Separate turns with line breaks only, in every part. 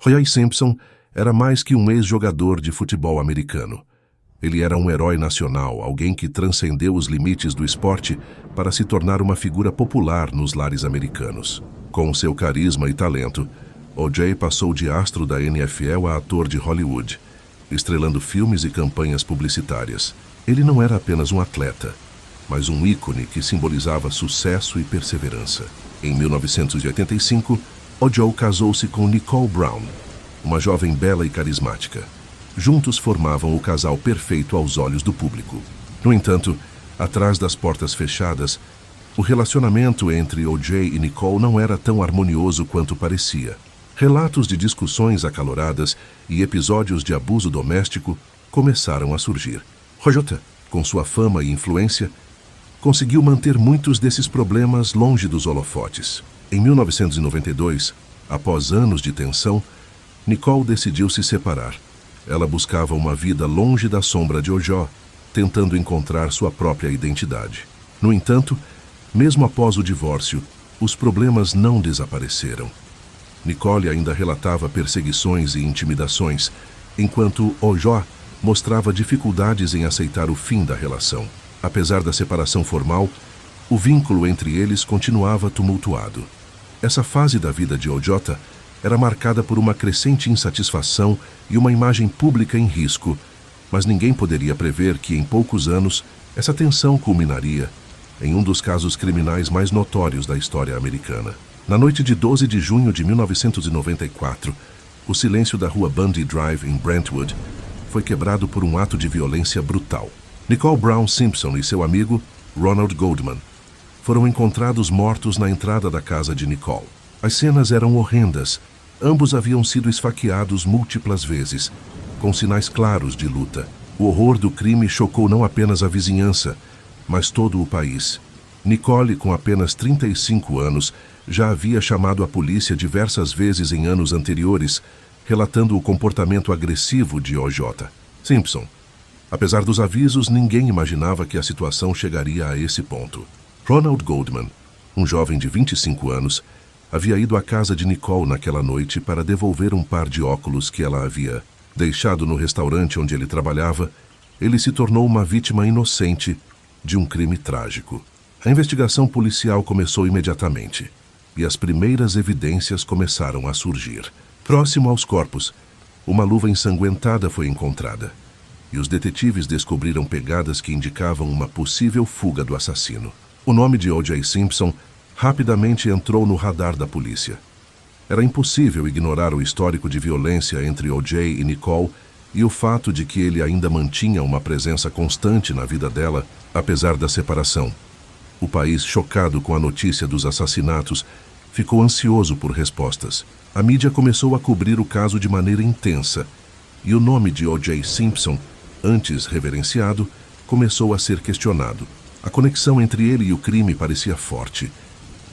O.J. Simpson era mais que um ex-jogador de futebol americano. Ele era um herói nacional, alguém que transcendeu os limites do esporte para se tornar uma figura popular nos lares americanos. Com seu carisma e talento, O.J. passou de astro da NFL a ator de Hollywood, estrelando filmes e campanhas publicitárias. Ele não era apenas um atleta, mas um ícone que simbolizava sucesso e perseverança. Em 1985, O.J. casou-se com Nicole Brown, uma jovem bela e carismática. Juntos formavam o casal perfeito aos olhos do público. No entanto, atrás das portas fechadas, o relacionamento entre O.J. e Nicole não era tão harmonioso quanto parecia. Relatos de discussões acaloradas e episódios de abuso doméstico começaram a surgir. O.J., com sua fama e influência, conseguiu manter muitos desses problemas longe dos holofotes. Em 1992, após anos de tensão, Nicole decidiu se separar. Ela buscava uma vida longe da sombra de O.J., tentando encontrar sua própria identidade. No entanto, mesmo após o divórcio, os problemas não desapareceram. Nicole ainda relatava perseguições e intimidações, enquanto O.J. mostrava dificuldades em aceitar o fim da relação. Apesar da separação formal, o vínculo entre eles continuava tumultuado. Essa fase da vida de O.J. era marcada por uma crescente insatisfação e uma imagem pública em risco, mas ninguém poderia prever que, em poucos anos, essa tensão culminaria em um dos casos criminais mais notórios da história americana. Na noite de 12 de junho de 1994, o silêncio da rua Bundy Drive, em Brentwood, foi quebrado por um ato de violência brutal. Nicole Brown Simpson e seu amigo, Ronald Goldman, foram encontrados mortos na entrada da casa de Nicole. As cenas eram horrendas. Ambos haviam sido esfaqueados múltiplas vezes, com sinais claros de luta. O horror do crime chocou não apenas a vizinhança, mas todo o país. Nicole, com apenas 35 anos, já havia chamado a polícia diversas vezes em anos anteriores, relatando o comportamento agressivo de O.J. Simpson. Apesar dos avisos, ninguém imaginava que a situação chegaria a esse ponto. Ronald Goldman, um jovem de 25 anos, havia ido à casa de Nicole naquela noite para devolver um par de óculos que ela havia deixado no restaurante onde ele trabalhava. Ele se tornou uma vítima inocente de um crime trágico. A investigação policial começou imediatamente, e as primeiras evidências começaram a surgir. Próximo aos corpos, uma luva ensanguentada foi encontrada, e os detetives descobriram pegadas que indicavam uma possível fuga do assassino. O nome de O.J. Simpson rapidamente entrou no radar da polícia. Era impossível ignorar o histórico de violência entre O.J. e Nicole e o fato de que ele ainda mantinha uma presença constante na vida dela, apesar da separação. O país, chocado com a notícia dos assassinatos, ficou ansioso por respostas. A mídia começou a cobrir o caso de maneira intensa, e o nome de O.J. Simpson, antes reverenciado, começou a ser questionado. A conexão entre ele e o crime parecia forte,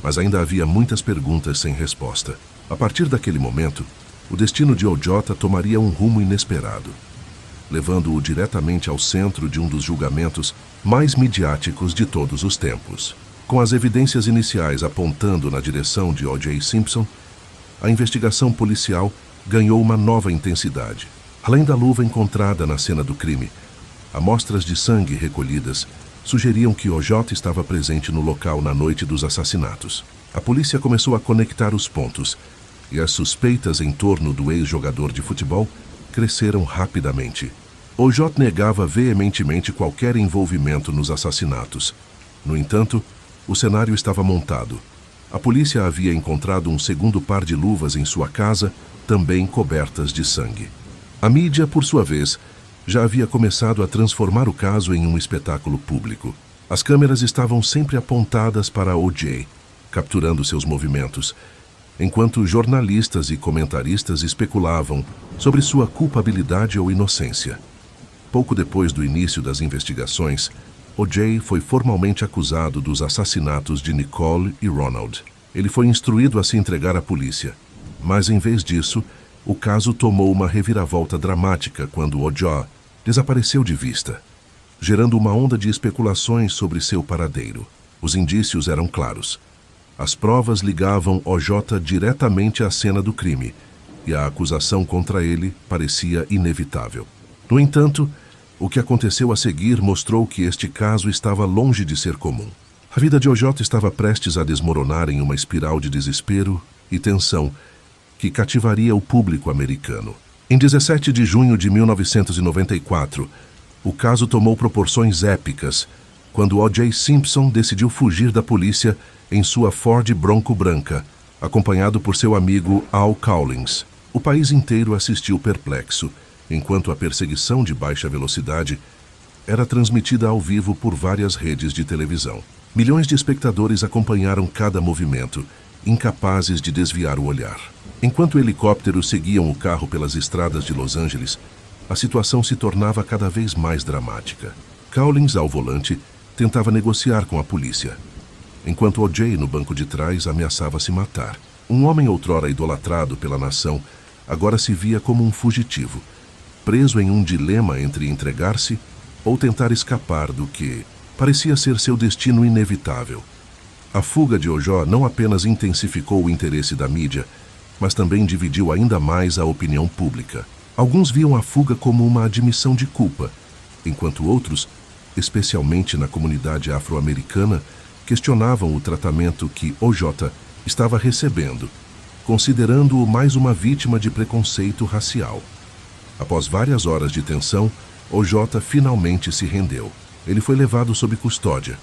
mas ainda havia muitas perguntas sem resposta. A partir daquele momento, o destino de O.J. tomaria um rumo inesperado, levando-o diretamente ao centro de um dos julgamentos mais midiáticos de todos os tempos. Com as evidências iniciais apontando na direção de O.J. Simpson, a investigação policial ganhou uma nova intensidade. Além da luva encontrada na cena do crime, amostras de sangue recolhidas sugeriam que O.J. estava presente no local na noite dos assassinatos. A polícia começou a conectar os pontos, e as suspeitas em torno do ex-jogador de futebol cresceram rapidamente. O.J. negava veementemente qualquer envolvimento nos assassinatos. No entanto, o cenário estava montado. A polícia havia encontrado um segundo par de luvas em sua casa, também cobertas de sangue. A mídia, por sua vez, já havia começado a transformar o caso em um espetáculo público. As câmeras estavam sempre apontadas para O.J., capturando seus movimentos, enquanto jornalistas e comentaristas especulavam sobre sua culpabilidade ou inocência. Pouco depois do início das investigações, O.J. foi formalmente acusado dos assassinatos de Nicole e Ronald. Ele foi instruído a se entregar à polícia, mas em vez disso, o caso tomou uma reviravolta dramática quando O.J. desapareceu de vista, gerando uma onda de especulações sobre seu paradeiro. Os indícios eram claros. As provas ligavam O.J. diretamente à cena do crime, e a acusação contra ele parecia inevitável. No entanto, o que aconteceu a seguir mostrou que este caso estava longe de ser comum. A vida de OJ estava prestes a desmoronar em uma espiral de desespero e tensão que cativaria o público americano. Em 17 de junho de 1994, o caso tomou proporções épicas quando O.J. Simpson decidiu fugir da polícia em sua Ford Bronco branca, acompanhado por seu amigo Al Cowlings. O país inteiro assistiu perplexo, enquanto a perseguição de baixa velocidade era transmitida ao vivo por várias redes de televisão. Milhões de espectadores acompanharam cada movimento, incapazes de desviar o olhar. Enquanto helicópteros seguiam o carro pelas estradas de Los Angeles, a situação se tornava cada vez mais dramática. Cowlings, ao volante, tentava negociar com a polícia, enquanto O.J., no banco de trás, ameaçava se matar. Um homem outrora idolatrado pela nação agora se via como um fugitivo, preso em um dilema entre entregar-se ou tentar escapar do que parecia ser seu destino inevitável. A fuga de O.J. não apenas intensificou o interesse da mídia, mas também dividiu ainda mais a opinião pública. Alguns viam a fuga como uma admissão de culpa, enquanto outros, especialmente na comunidade afro-americana, questionavam o tratamento que O.J. estava recebendo, considerando-o mais uma vítima de preconceito racial. Após várias horas de tensão, O.J. finalmente se rendeu. Ele foi levado sob custódia,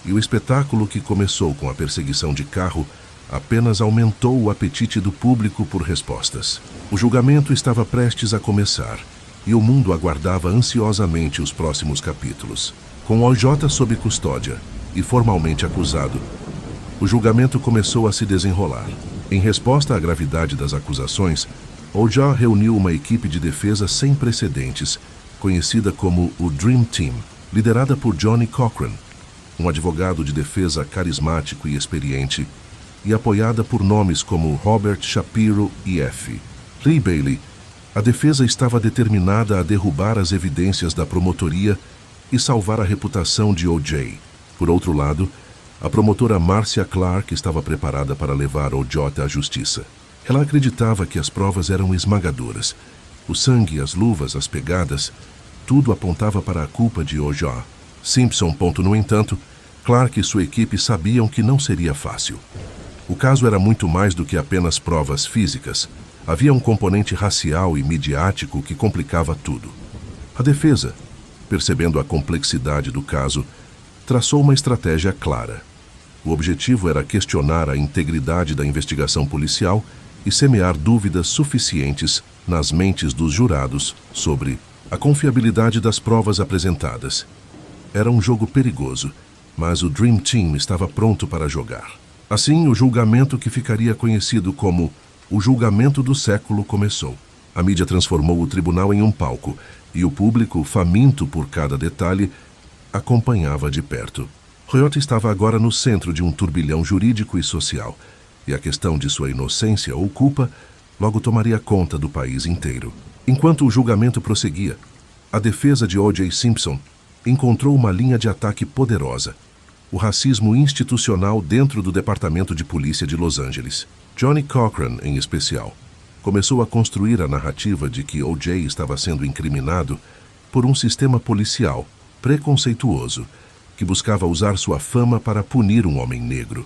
e o espetáculo que começou com a perseguição de carro apenas aumentou o apetite do público por respostas. O julgamento estava prestes a começar, e o mundo aguardava ansiosamente os próximos capítulos. Com O.J. sob custódia e formalmente acusado, o julgamento começou a se desenrolar. Em resposta à gravidade das acusações, O.J. reuniu uma equipe de defesa sem precedentes, conhecida como o Dream Team, liderada por Johnnie Cochran, um advogado de defesa carismático e experiente, e apoiada por nomes como Robert Shapiro e F. Lee Bailey. A defesa estava determinada a derrubar as evidências da promotoria e salvar a reputação de O.J. Por outro lado, a promotora Marcia Clark estava preparada para levar O.J. à justiça. Ela acreditava que as provas eram esmagadoras. O sangue, as luvas, as pegadas, tudo apontava para a culpa de O.J. Simpson. No entanto, Clark e sua equipe sabiam que não seria fácil. O caso era muito mais do que apenas provas físicas. Havia um componente racial e midiático que complicava tudo. A defesa, percebendo a complexidade do caso, traçou uma estratégia clara. O objetivo era questionar a integridade da investigação policial e semear dúvidas suficientes nas mentes dos jurados sobre a confiabilidade das provas apresentadas. Era um jogo perigoso, mas o Dream Team estava pronto para jogar. Assim, o julgamento que ficaria conhecido como o julgamento do século começou. A mídia transformou o tribunal em um palco, e o público, faminto por cada detalhe, acompanhava de perto. O.J. estava agora no centro de um turbilhão jurídico e social, e a questão de sua inocência ou culpa logo tomaria conta do país inteiro. Enquanto o julgamento prosseguia, a defesa de O.J. Simpson encontrou uma linha de ataque poderosa: o racismo institucional dentro do Departamento de Polícia de Los Angeles. Johnnie Cochran, em especial, começou a construir a narrativa de que O.J. estava sendo incriminado por um sistema policial preconceituoso que buscava usar sua fama para punir um homem negro.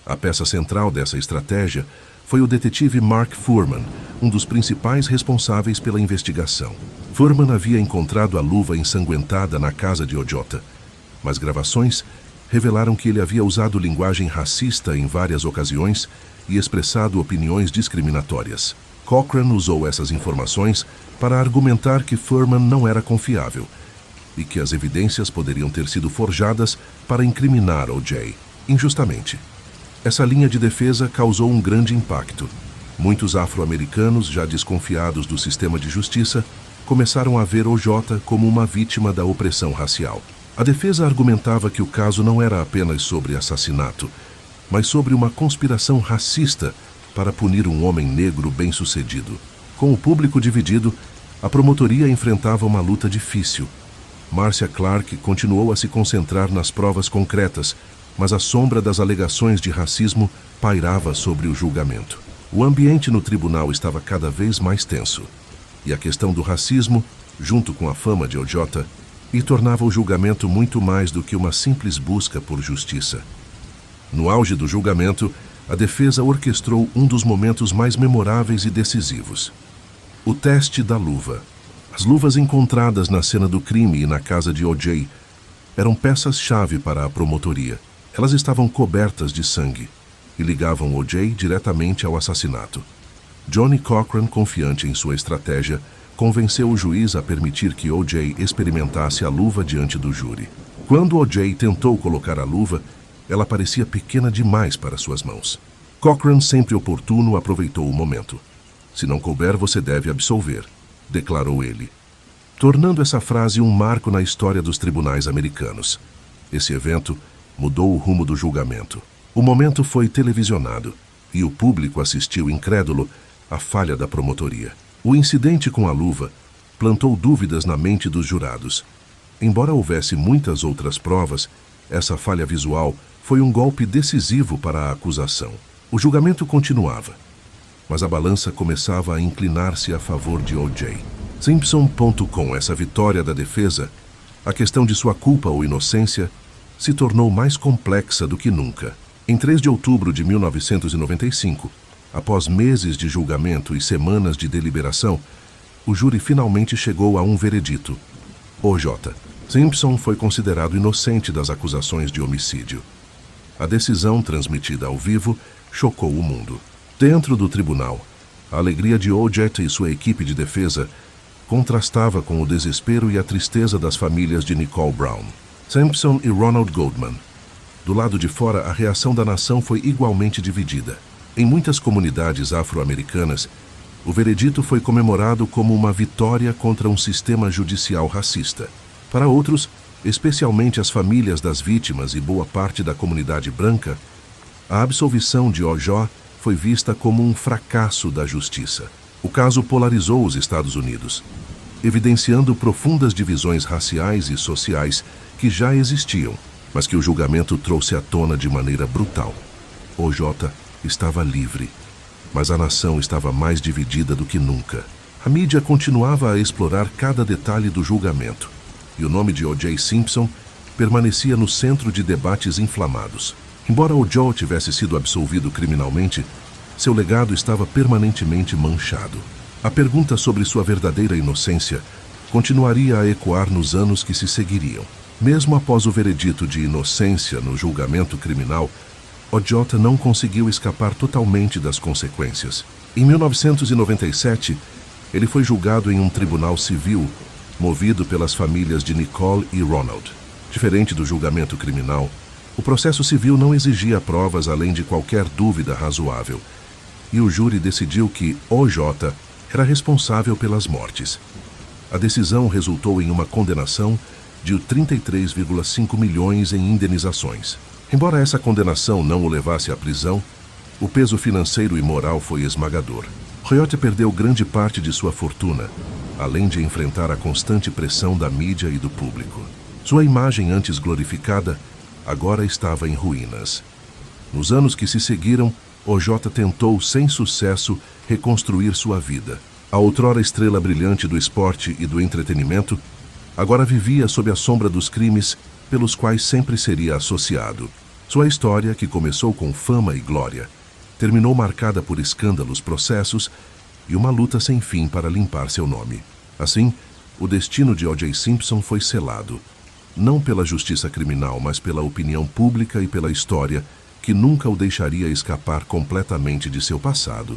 A peça central dessa estratégia foi o detetive Mark Fuhrman, um dos principais responsáveis pela investigação. Fuhrman havia encontrado a luva ensanguentada na casa de O.J., mas gravações revelaram que ele havia usado linguagem racista em várias ocasiões e expressado opiniões discriminatórias. Cochran usou essas informações para argumentar que Fuhrman não era confiável e que as evidências poderiam ter sido forjadas para incriminar O.J. injustamente. Essa linha de defesa causou um grande impacto. Muitos afro-americanos, já desconfiados do sistema de justiça, começaram a ver O.J. como uma vítima da opressão racial. A defesa argumentava que o caso não era apenas sobre assassinato, mas sobre uma conspiração racista para punir um homem negro bem-sucedido. Com o público dividido, a promotoria enfrentava uma luta difícil. Marcia Clark continuou a se concentrar nas provas concretas, mas a sombra das alegações de racismo pairava sobre o julgamento. O ambiente no tribunal estava cada vez mais tenso, e a questão do racismo, junto com a fama de O.J., e tornava o julgamento muito mais do que uma simples busca por justiça. No auge do julgamento, a defesa orquestrou um dos momentos mais memoráveis e decisivos: o teste da luva. As luvas encontradas na cena do crime e na casa de O.J. eram peças-chave para a promotoria. Elas estavam cobertas de sangue e ligavam O.J. diretamente ao assassinato. Johnnie Cochran, confiante em sua estratégia, convenceu o juiz a permitir que O.J. experimentasse a luva diante do júri. Quando O.J. tentou colocar a luva, ela parecia pequena demais para suas mãos. Cochran, sempre oportuno, aproveitou o momento. "Se não couber, você deve absolver", declarou ele, tornando essa frase um marco na história dos tribunais americanos. Esse evento mudou o rumo do julgamento. O momento foi televisionado e o público assistiu incrédulo à falha da promotoria. O incidente com a luva plantou dúvidas na mente dos jurados. Embora houvesse muitas outras provas, essa falha visual foi um golpe decisivo para a acusação. O julgamento continuava, mas a balança começava a inclinar-se a favor de O.J. Simpson. Com essa vitória da defesa, a questão de sua culpa ou inocência se tornou mais complexa do que nunca. Em 3 de outubro de 1995, após meses de julgamento e semanas de deliberação, o júri finalmente chegou a um veredito. O.J. Simpson foi considerado inocente das acusações de homicídio. A decisão, transmitida ao vivo, chocou o mundo. Dentro do tribunal, a alegria de O.J. e sua equipe de defesa contrastava com o desespero e a tristeza das famílias de Nicole Brown, Simpson e Ronald Goldman. Do lado de fora, a reação da nação foi igualmente dividida. Em muitas comunidades afro-americanas, o veredito foi comemorado como uma vitória contra um sistema judicial racista. Para outros, especialmente as famílias das vítimas e boa parte da comunidade branca, a absolvição de O.J. foi vista como um fracasso da justiça. O caso polarizou os Estados Unidos, evidenciando profundas divisões raciais e sociais que já existiam, mas que o julgamento trouxe à tona de maneira brutal. O.J. estava livre, mas a nação estava mais dividida do que nunca. A mídia continuava a explorar cada detalhe do julgamento, e o nome de O.J. Simpson permanecia no centro de debates inflamados. Embora O.J. tivesse sido absolvido criminalmente, seu legado estava permanentemente manchado. A pergunta sobre sua verdadeira inocência continuaria a ecoar nos anos que se seguiriam. Mesmo após o veredito de inocência no julgamento criminal, O.J. não conseguiu escapar totalmente das consequências. Em 1997, ele foi julgado em um tribunal civil, movido pelas famílias de Nicole e Ronald. Diferente do julgamento criminal, o processo civil não exigia provas além de qualquer dúvida razoável, e o júri decidiu que O.J. era responsável pelas mortes. A decisão resultou em uma condenação de 33,5 milhões em indenizações. Embora essa condenação não o levasse à prisão, o peso financeiro e moral foi esmagador. O.J. perdeu grande parte de sua fortuna, além de enfrentar a constante pressão da mídia e do público. Sua imagem antes glorificada agora estava em ruínas. Nos anos que se seguiram, O.J. tentou, sem sucesso, reconstruir sua vida. A outrora estrela brilhante do esporte e do entretenimento, agora vivia sob a sombra dos crimes pelos quais sempre seria associado. Sua história, que começou com fama e glória, terminou marcada por escândalos, processos e uma luta sem fim para limpar seu nome. Assim, o destino de O.J. Simpson foi selado, não pela justiça criminal, mas pela opinião pública e pela história, que nunca o deixaria escapar completamente de seu passado.